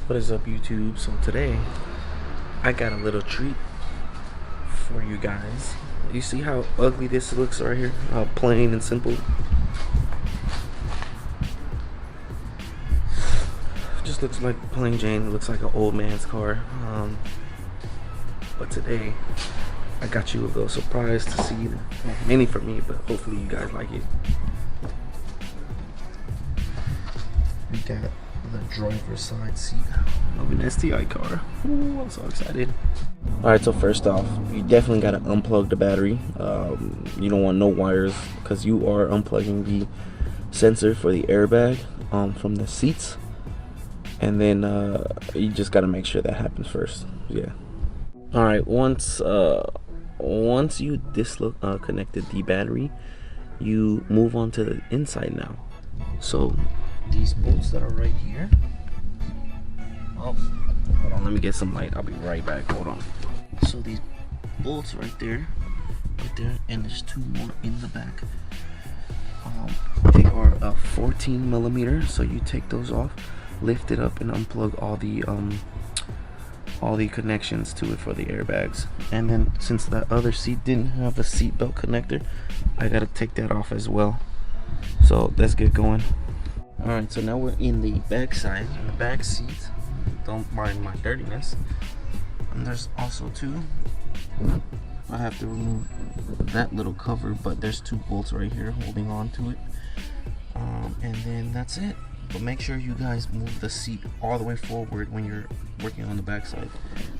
What is up, YouTube? So today I got a little treat for you guys. You see how ugly this looks right here? How plain and simple. Just looks like plain Jane. It looks like an old man's car. But today I got you a little surprise to see. Mainly for me, but hopefully you guys like it. We got the driver's side seat of an STI car. Ooh, I'm so excited. Alright, so first off, you definitely got to unplug the battery. You don't want no wires because you are unplugging the sensor for the airbag from the seats. And then you just got to make sure that happens first. Yeah. Alright, once you connected the battery, you move on to the inside now. So these bolts that are right here. Oh, hold on, let me get some light. I'll be right back. Hold on. So these bolts right there, and there's two more in the back. They are a 14 millimeter. So you take those off, lift it up, and unplug all the connections to it for the airbags. And then since that other seat didn't have a seat belt connector, I gotta take that off as well. So let's get going. Alright, so now we're in the back side, in the back seat. Don't mind my dirtiness. And there's also two. I have to remove that little cover, but there's two bolts right here holding on to it. And then that's it. But make sure you guys move the seat all the way forward when you're working on the back side.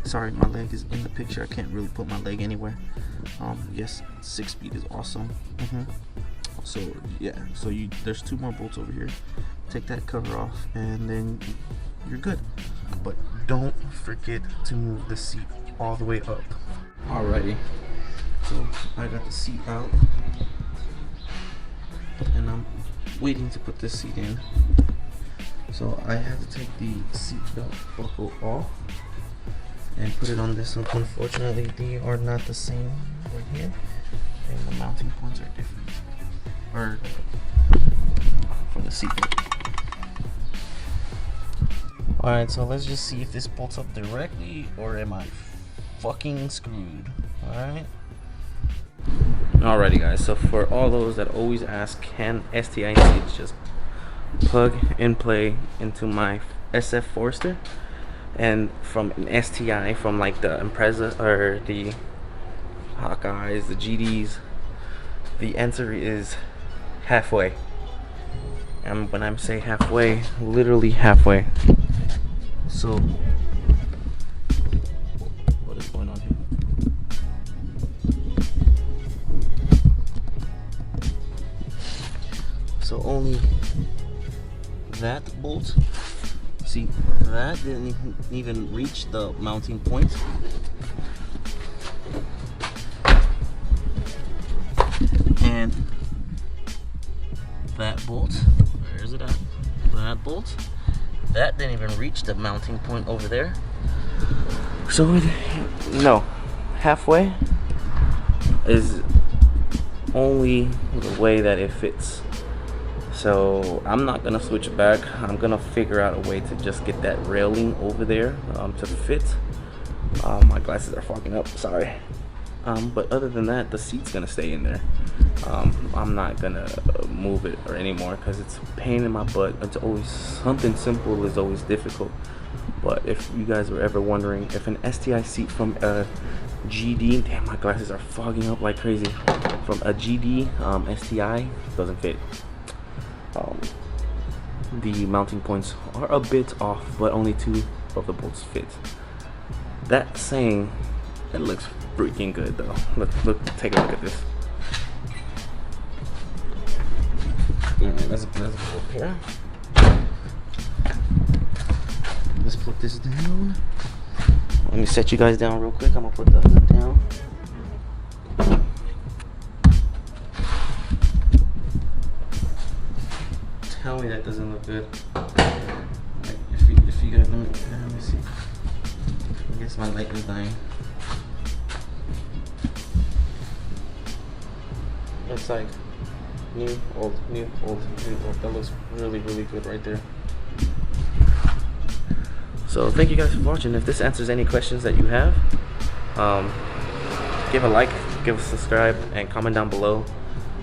Sorry, my leg is in the picture. I can't really put my leg anywhere. Yes, 6-speed is awesome. So yeah, so there's two more bolts over here. Take that cover off and then you're good. But don't forget to move the seat all the way up. Alrighty, so I got the seat out and I'm waiting to put this seat in. So I have to take the seat belt buckle off and put it on this one. Unfortunately, they are not the same right here, and the mounting points are different. Or for the seat belt. Alright, so let's just see if this bolts up directly or am I fucking screwed. Alright. Alrighty guys, so for all those that always ask, can STI seats just plug and play into my SF Forester? And from an STI, from like the Impreza or the Hawkeyes, the GDs, the answer is halfway. And when I say halfway, literally halfway. So what is going on here? So only that bolt, see, that didn't even reach the mounting point. And that bolt, where is it at? That bolt, that didn't even reach the mounting point over there. So no, halfway is only the way that it fits. So I'm not gonna switch it back. I'm gonna figure out a way to just get that railing over there to fit. My glasses are fogging up, sorry. But other than that, the seat's gonna stay in there. I'm not gonna move it or anymore because it's a pain in my butt. It's always something simple is always difficult. But if you guys were ever wondering if an STI seat from a GD, damn, my glasses are fogging up like crazy. From a GD STI doesn't fit. The mounting points are a bit off, but only two of the bolts fit. That saying, it looks freaking good though. Look, take a look at this. Alright, let's go up here. Let's put this down. Let me set you guys down real quick. I'm gonna put the hood down. Tell me that doesn't look good. Like, if you guys let me see. I guess my light is dying. It's like new, old, new, old, new, old. That looks really, really good right there. So thank you guys for watching. If this answers any questions that you have, give a like, give a subscribe, and comment down below.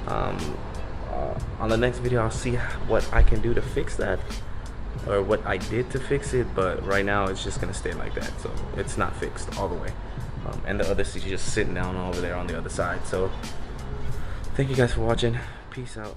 On the next video, I'll see what I can do to fix that, or what I did to fix it. But right now, it's just gonna stay like that, so it's not fixed all the way. And the other seat is just sitting down over there on the other side. So thank you guys for watching. Peace out.